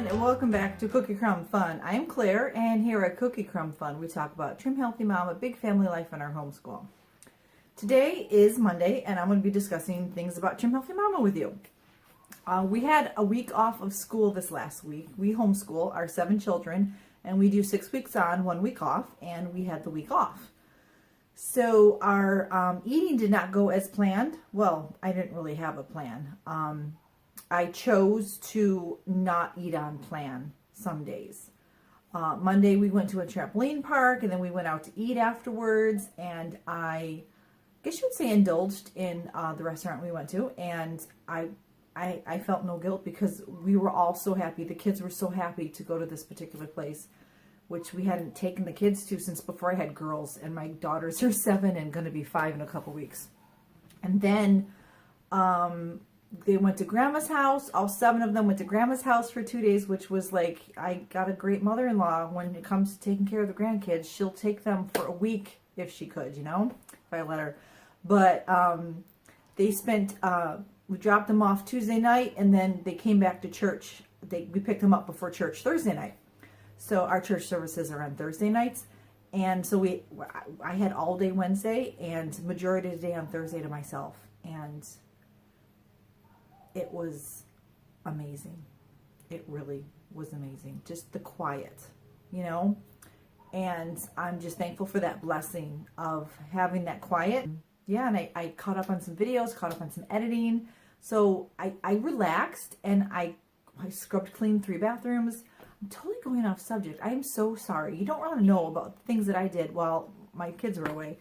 everyone, and welcome back to Cookie Crumb Fun. I am Claire, and here at Cookie Crumb Fun, we talk about trim, healthy mom, a big family life, and our homeschool. Today is Monday, and I'm going to be discussing things about trim, healthy mama with you. We had a week off of school this last week. We homeschool our 7 children, and we do 6 weeks on, 1 week off, and we had the week off. So our eating did not go as planned. Well, I didn't really have a plan. I chose to not eat on plan some days. Monday we went to a trampoline park, and then we went out to eat afterwards, and I guess you would say indulged in the restaurant we went to, and I felt no guilt because we were all so happy. The kids were so happy to go to this particular place, which we hadn't taken the kids to since before I had girls, and my daughters are 7 and going to be 5 in a couple weeks. And then they went to Grandma's house. All 7 of them went to Grandma's house for 2 days, which was like, I got a great mother-in-law. When it comes to taking care of the grandkids, she'll take them for a week if she could, you know, if I let her. But they spent, we dropped them off Tuesday night, and then they came back to church. We picked them up before church Thursday night. So our church services are on Thursday nights. And so I had all day Wednesday and majority of the day on Thursday to myself. And it was amazing. It really was amazing. Just the quiet, you know? And I'm just thankful for that blessing of having that quiet. Yeah, and I caught up on some videos, caught up on some editing. So I relaxed, and I scrubbed clean 3 bathrooms. I'm totally going off subject. I am so sorry. You don't want to know about the things that I did while my kids were away.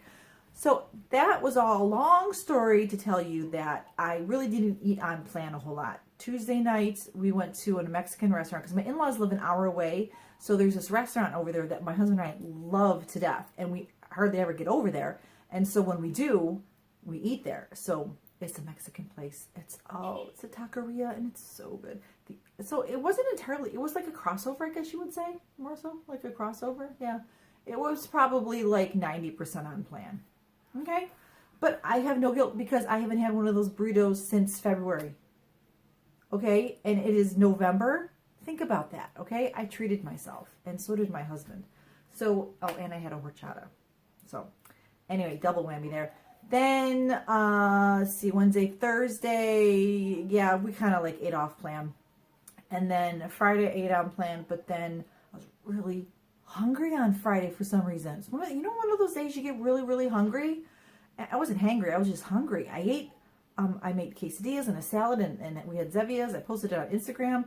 So that was all a long story to tell you that I really didn't eat on plan a whole lot. Tuesday night, we went to a Mexican restaurant because my in-laws live an hour away. So there's this restaurant over there that my husband and I love to death, and we hardly ever get over there. And so when we do, we eat there. So it's a Mexican place. It's a taqueria, and it's so good. So it wasn't entirely, it was like a crossover, I guess you would say, more so, like a crossover. Yeah, it was probably like 90% on plan. Okay, but I have no guilt because I haven't had one of those burritos since February. Okay, and it is November. Think about that. Okay, I treated myself, and so did my husband. So, oh, and I had a horchata. So, anyway, double whammy there. Then, let's see, Wednesday, Thursday, yeah, we kind of like ate off plan. And then Friday I ate on plan, but then I was really hungry on Friday for some reason. It's one of those days you get really, really hungry. I wasn't hangry, I was just hungry. I ate, I made quesadillas and a salad, and we had Zevias. I posted it on Instagram,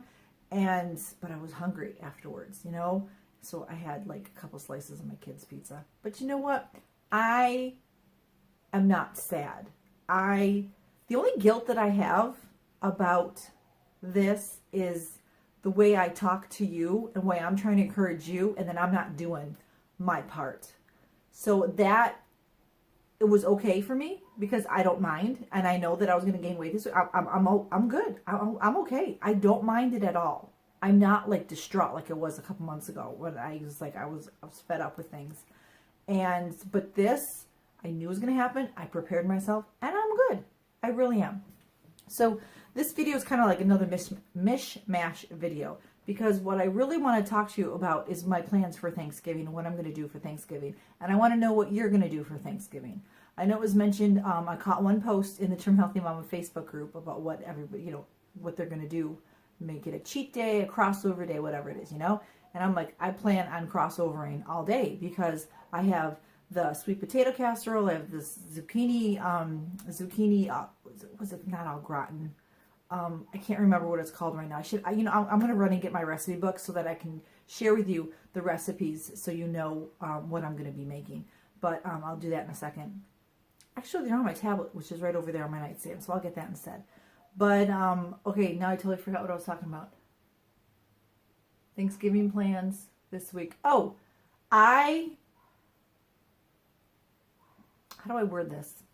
but I was hungry afterwards, you know? So I had like a couple slices of my kids' pizza. But you know what? I am not sad. The only guilt that I have about this is the way I talk to you and the way I'm trying to encourage you, and then I'm not doing my part. So that, it was okay for me because I don't mind, and I know that I was going to gain weight this week. I'm good. I'm okay. I don't mind it at all. I'm not like distraught like it was a couple months ago when I was like, I was fed up with things. But this, I knew it was going to happen. I prepared myself, and I'm good. I really am. So this video is kind of like another mishmash video, because what I really want to talk to you about is my plans for Thanksgiving and what I'm going to do for Thanksgiving. And I want to know what you're going to do for Thanksgiving. I know it was mentioned, I caught one post in the Trim Healthy Mama Facebook group about what everybody, you know, what they're going to do. Make it a cheat day, a crossover day, whatever it is, you know? And I'm like, I plan on crossovering all day because I have the sweet potato casserole, I have this zucchini, was it not au gratin? I can't remember what it's called right now. I'm going to run and get my recipe book so that I can share with you the recipes so you know what I'm going to be making. But I'll do that in a second. Actually, they're on my tablet, which is right over there on my nightstand, so I'll get that instead. But, okay, now I totally forgot what I was talking about. Thanksgiving plans this week. Oh, how do I word this?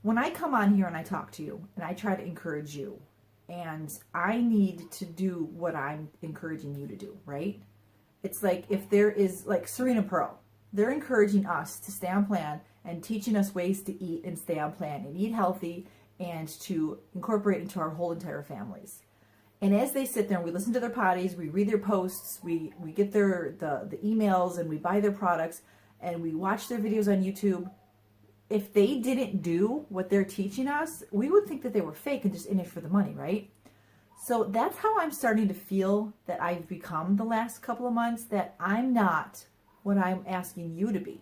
When I come on here and I talk to you and I try to encourage you, and I need to do what I'm encouraging you to do, right? It's like if there is, like Serena Pearl, they're encouraging us to stay on plan and teaching us ways to eat and stay on plan and eat healthy and to incorporate into our whole entire families. And as they sit there and we listen to their potties, we read their posts, we get the emails, and we buy their products, and we watch their videos on YouTube, if they didn't do what they're teaching us, we would think that they were fake and just in it for the money, right? So that's how I'm starting to feel that I've become the last couple of months, that I'm not what I'm asking you to be.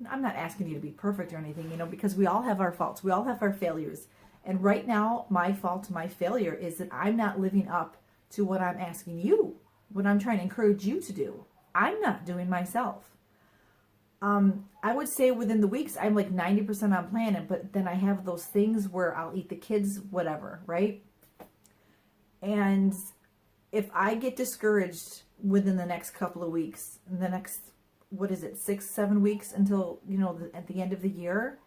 I'm not asking you to be perfect or anything, because we all have our faults. We all have our failures. And right now, my fault, my failure is that I'm not living up to what I'm asking you, what I'm trying to encourage you to do. I'm not doing myself. I would say within the weeks, I'm like 90% on plan, but then I have those things where I'll eat the kids, whatever, right? And if I get discouraged within the next couple of weeks, the next, 6-7 weeks until, at the end of the year,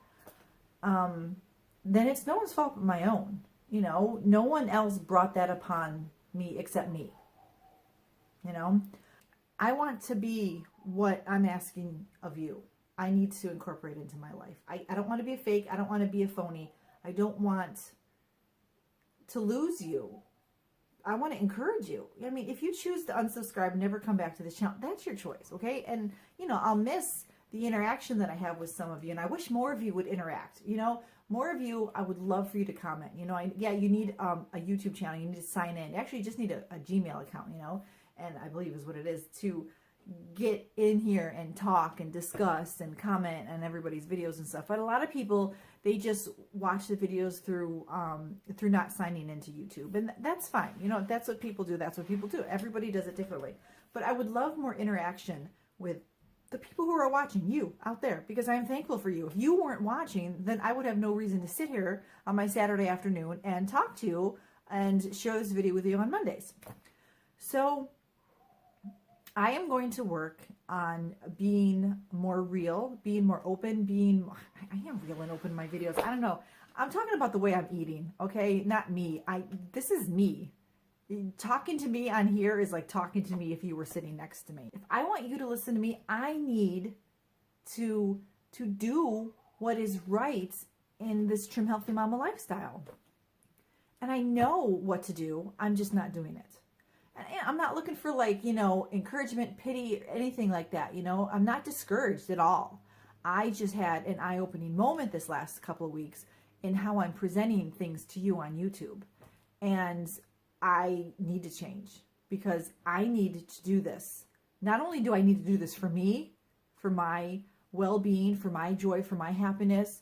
then it's no one's fault but my own. No one else brought that upon me except me. I want to be what I'm asking of you. I need to incorporate into my life. I don't want to be a fake. I don't want to be a phony. I don't want to lose you. I want to encourage you. I mean, if you choose to unsubscribe and never come back to this channel, that's your choice, okay? And, I'll miss the interaction that I have with some of you, and I wish more of you would interact. More of you, I would love for you to comment. You need a YouTube channel. You need to sign in. Actually, you just need a Gmail account, and I believe is what it is, to get in here and talk and discuss and comment on everybody's videos and stuff. But a lot of people, they just watch the videos through not signing into YouTube, and that's fine. That's what people do. That's what people do. Everybody does it differently. But I would love more interaction with the people who are watching, you out there, because I'm thankful for you. If you weren't watching, then I would have no reason to sit here on my Saturday afternoon and talk to you and share this video with you on Mondays. So I am going to work on being more real, being more open, I am real and open in my videos. I don't know. I'm talking about the way I'm eating, okay? Not me. This is me. Talking to me on here is like talking to me if you were sitting next to me. If I want you to listen to me, I need to do what is right in this Trim Healthy Mama lifestyle. And I know what to do. I'm just not doing it. And I'm not looking for encouragement, pity, anything like that. I'm not discouraged at all. I just had an eye-opening moment this last couple of weeks in how I'm presenting things to you on YouTube. And I need to change, because I need to do this. Not only do I need to do this for me, for my well-being, for my joy, for my happiness,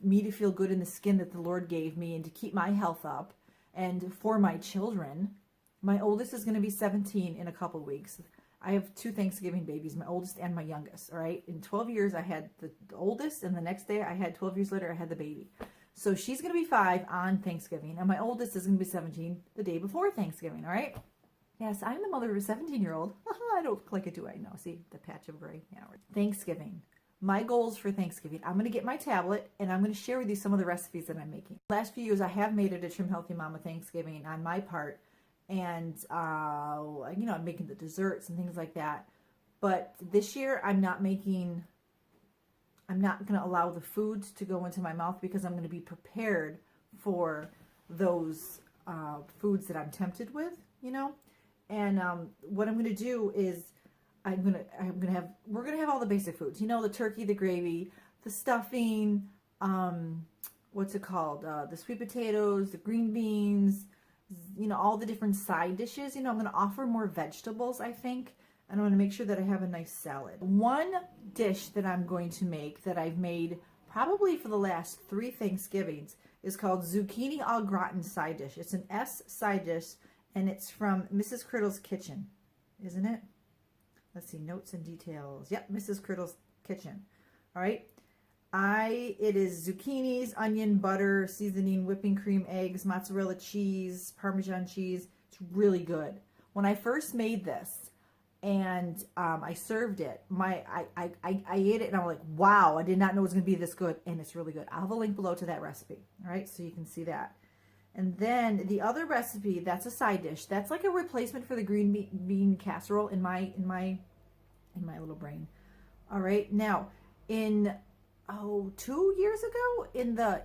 me to feel good in the skin that the Lord gave me and to keep my health up, and for my children. My oldest is going to be 17 in a couple weeks. I have 2 Thanksgiving babies, my oldest and my youngest, all right? In 12 years, I had the oldest, and the next day, 12 years later, I had the baby. So she's going to be 5 on Thanksgiving, and my oldest is going to be 17 the day before Thanksgiving, all right? Yes, I'm the mother of a 17-year-old. I don't look like it, do I? No, see the patch of gray? Yeah. Thanksgiving. My goals for Thanksgiving. I'm going to get my tablet, and I'm going to share with you some of the recipes that I'm making. Last few years, I have made it a Trim Healthy Mama Thanksgiving on my part, and, I'm making the desserts and things like that. But this year, I'm not going to allow the food to go into my mouth, because I'm going to be prepared for those foods that I'm tempted with, And what I'm going to do is we're going to have all the basic foods, the turkey, the gravy, the stuffing, the sweet potatoes, the green beans, all the different side dishes. I'm going to offer more vegetables, I think. And I'm going to make sure that I have a nice salad. One dish that I'm going to make, that I've made probably for the last 3 Thanksgivings, is called zucchini au gratin side dish. It's an S side dish, and it's from Mrs. Criddle's Kitchen, isn't it? Let's see, notes and details. Yep, Mrs. Criddle's Kitchen. All right. It is zucchinis, onion, butter, seasoning, whipping cream, eggs, mozzarella cheese, Parmesan cheese. It's really good. When I first made this, and I served it, I ate it, and I'm like, wow, I did not know it was going to be this good, and it's really good. I'll have a link below to that recipe, all right, so you can see that. And then the other recipe, that's a side dish. That's like a replacement for the green bean casserole in my little brain. All right, now in 2 years ago in the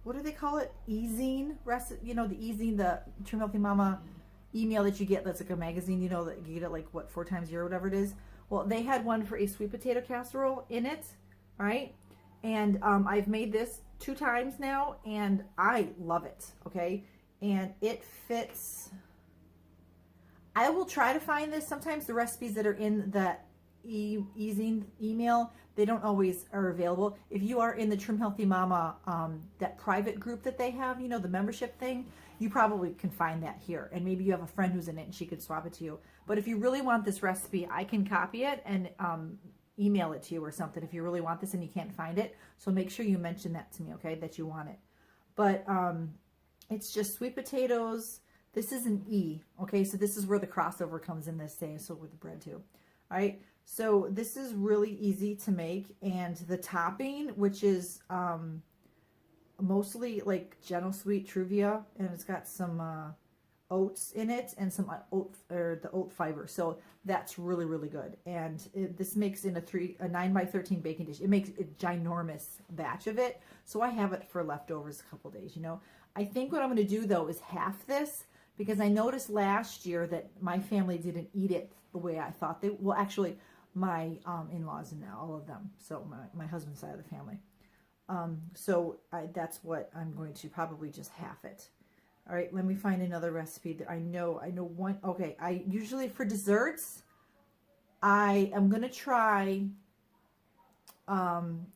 what do they call it? E-zine recipe, the e-zine, the Trim Healthy Mama email that you get that's like a magazine, that you get it like 4 times a year or whatever it is. Well, they had one for a sweet potato casserole in it, right? And I've made this 2 times now and I love it, okay? And it fits. I will try to find this. Sometimes the recipes that are in the e-zine email, they don't always are available. If you are in the Trim Healthy Mama, that private group that they have, the membership thing, you probably can find that here. And maybe you have a friend who's in it and she could swap it to you. But if you really want this recipe, I can copy it and email it to you or something if you really want this and you can't find it. So make sure you mention that to me, okay, that you want it. But it's just sweet potatoes. This is an E, okay? So this is where the crossover comes in this day, so with the bread too. All right, so this is really easy to make, and the topping, which is mostly like Gentle Sweet Truvia, and it's got some oats in it and some the oat fiber, so that's really, really good. And this makes in a 9 by 13 baking dish. It makes a ginormous batch of it, so I have it for leftovers a couple days. I think what I'm going to do though is half this, because I noticed last year that my family didn't eat it the way I thought they. Well, actually, my in-laws and all of them. So my husband's side of the family. That's what I'm going to probably just half it. All right, let me find another recipe that I know one. Okay, I usually for desserts, I am gonna try.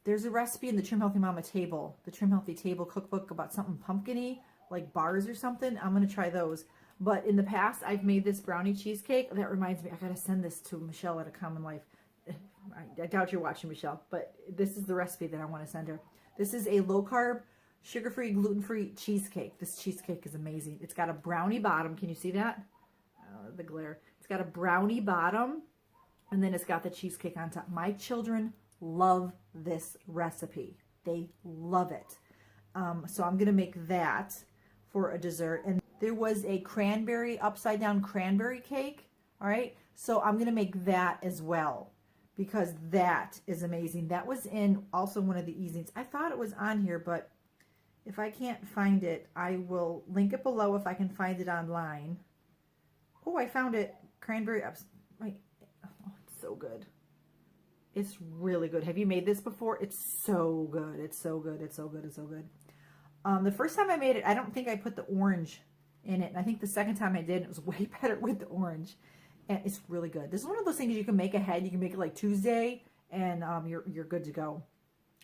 There's a recipe in the Trim Healthy Mama table, the Trim Healthy Table cookbook about something pumpkin-y, like bars or something. I'm gonna try those. But in the past, I've made this brownie cheesecake. That reminds me, I gotta send this to Michelle at A Common Life. I doubt you're watching, Michelle, but this is the recipe that I want to send her. This is a low-carb, sugar-free, gluten-free cheesecake. This cheesecake is amazing. It's got a brownie bottom. Can you see that? The glare. It's got a brownie bottom, and then it's got the cheesecake on top. My children love this recipe. They love it. So I'm going to make that for a dessert. And there was a upside-down cranberry cake. All right. So I'm going to make that as well, because that is amazing. That was in also one of the e-zines. I thought it was on here, but if I can't find it, I will link it below if I can find it online. Oh, I found it. Cranberry wait. Oh, it's so good. It's really good. Have you made this before? It's so good. It's so good. It's so good. It's so good. The first time I made it, I don't think I put the orange in it. And I think the second time I did, it was way better with the orange. And it's really good. This is one of those things you can make ahead. You can make it like Tuesday, and you're good to go.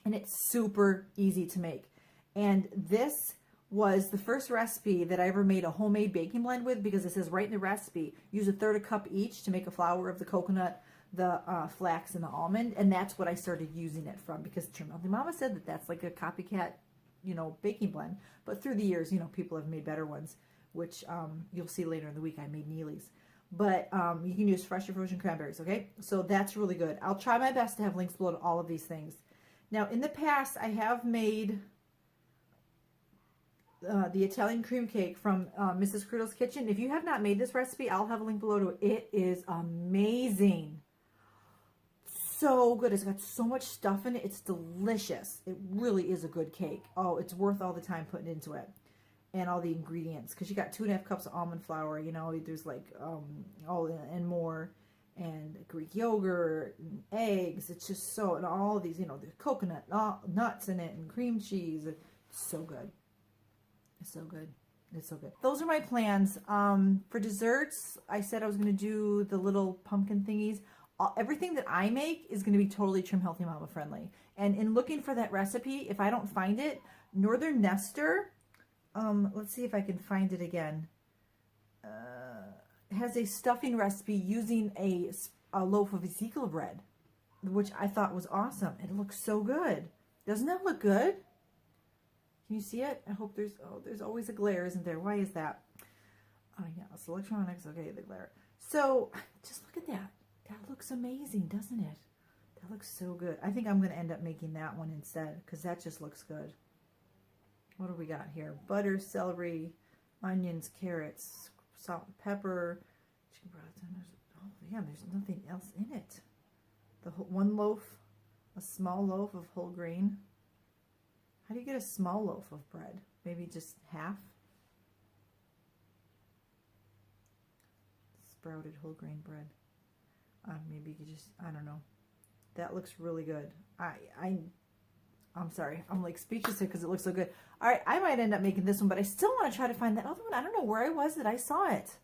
And it's super easy to make. And this was the first recipe that I ever made a homemade baking blend with, because it says right in the recipe, use 1/3 cup each to make a flour of the coconut, the flax, and the almond. And that's what I started using it from, because Trim Healthy Mama said that that's like a copycat, baking blend. But through the years, people have made better ones, which you'll see later in the week. I made Neely's. But you can use fresh or frozen cranberries, okay? So that's really good. I'll try my best to have links below to all of these things. Now, in the past, I have made the Italian cream cake from Mrs. Crudo's Kitchen. If you have not made this recipe, I'll have a link below to it. It is amazing. So good. It's got so much stuff in it. It's delicious. It really is a good cake. Oh, it's worth all the time putting into it. And all the ingredients, because you got 2.5 cups of almond flour, there's like all and more, and Greek yogurt and eggs. It's just so, and all of these, the coconut nuts in it, and cream cheese. It's so good. It's so good. It's so good. Those are my plans. For desserts, I said I was going to do the little pumpkin thingies. Everything that I make is going to be totally Trim Healthy Mama friendly. And in looking for that recipe, if I don't find it, Northern Nester, let's see if I can find it again. Has a stuffing recipe using a loaf of Ezekiel bread, which I thought was awesome. It looks so good. Doesn't that look good? Can you see it? I hope there's always a glare, isn't there? Why is that? Oh yeah, it's electronics. Okay, the glare. So just look at that. That looks amazing, doesn't it? That looks so good. I think I'm going to end up making that one instead, because that just looks good. What do we got here? Butter, celery, onions, carrots, salt and pepper, chicken broth. Oh, yeah, there's nothing else in it. The whole, one loaf A small loaf of whole grain. How do you get a small loaf of bread? Maybe just half? Sprouted whole grain bread. Maybe you could just, I don't know. That looks really good. I'm sorry. I'm like speechless here because it looks so good. All right, I might end up making this one, but I still want to try to find that other one. I don't know where I was that I saw it.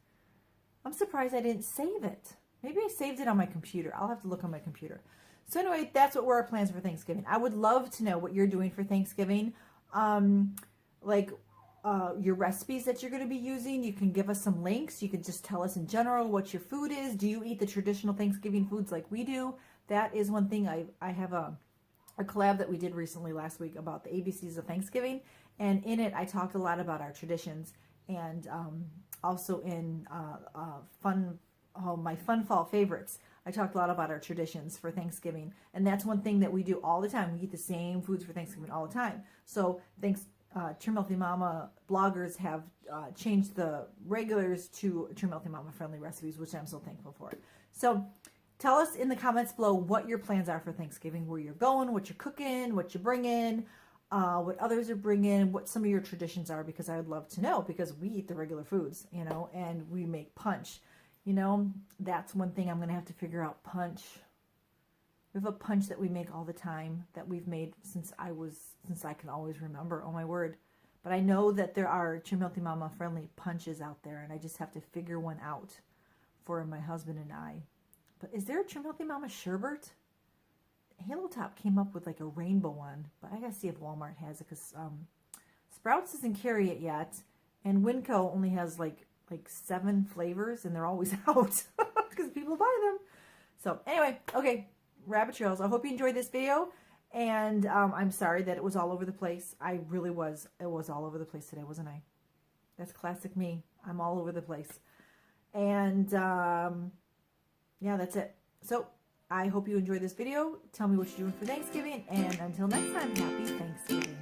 I'm surprised I didn't save it. Maybe I saved it on my computer. I'll have to look on my computer. So anyway, that's what were our plans for Thanksgiving. I would love to know what you're doing for Thanksgiving. Your recipes that you're going to be using. You can give us some links. You can just tell us in general what your food is. Do you eat the traditional Thanksgiving foods like we do? That is one thing. I have a collab that we did recently last week about the ABCs of Thanksgiving. And in it, I talked a lot about our traditions. And also in my Fun Fall Favorites, I talked a lot about our traditions for Thanksgiving. And that's one thing that we do all the time. We eat the same foods for Thanksgiving all the time. So Trim Healthy Mama bloggers have changed the regulars to Trim Healthy Mama friendly recipes, which I'm so thankful for. So tell us in the comments below what your plans are for Thanksgiving, where you're going, what you're cooking, what you're bringing, what others are bringing, what some of your traditions are, because I would love to know, because we eat the regular foods, and we make punch. That's one thing I'm going to have to figure out, punch. We have a punch that we make all the time, that we've made since I can always remember. Oh my word. But I know that there are Trim Healthy Mama friendly punches out there, and I just have to figure one out for my husband and I. But is there a Trim Healthy Mama sherbet? Halo Top came up with like a rainbow one, but I gotta see if Walmart has it, because Sprouts doesn't carry it yet, and Winco only has like 7 flavors, and they're always out because people buy them. So anyway, okay, rabbit trails. I hope you enjoyed this video, and I'm sorry that it was all over the place. I really was. It was all over the place today, wasn't I? That's classic me. I'm all over the place. And yeah, that's it. So I hope you enjoyed this video. Tell me what you're doing for Thanksgiving, and until next time, happy Thanksgiving.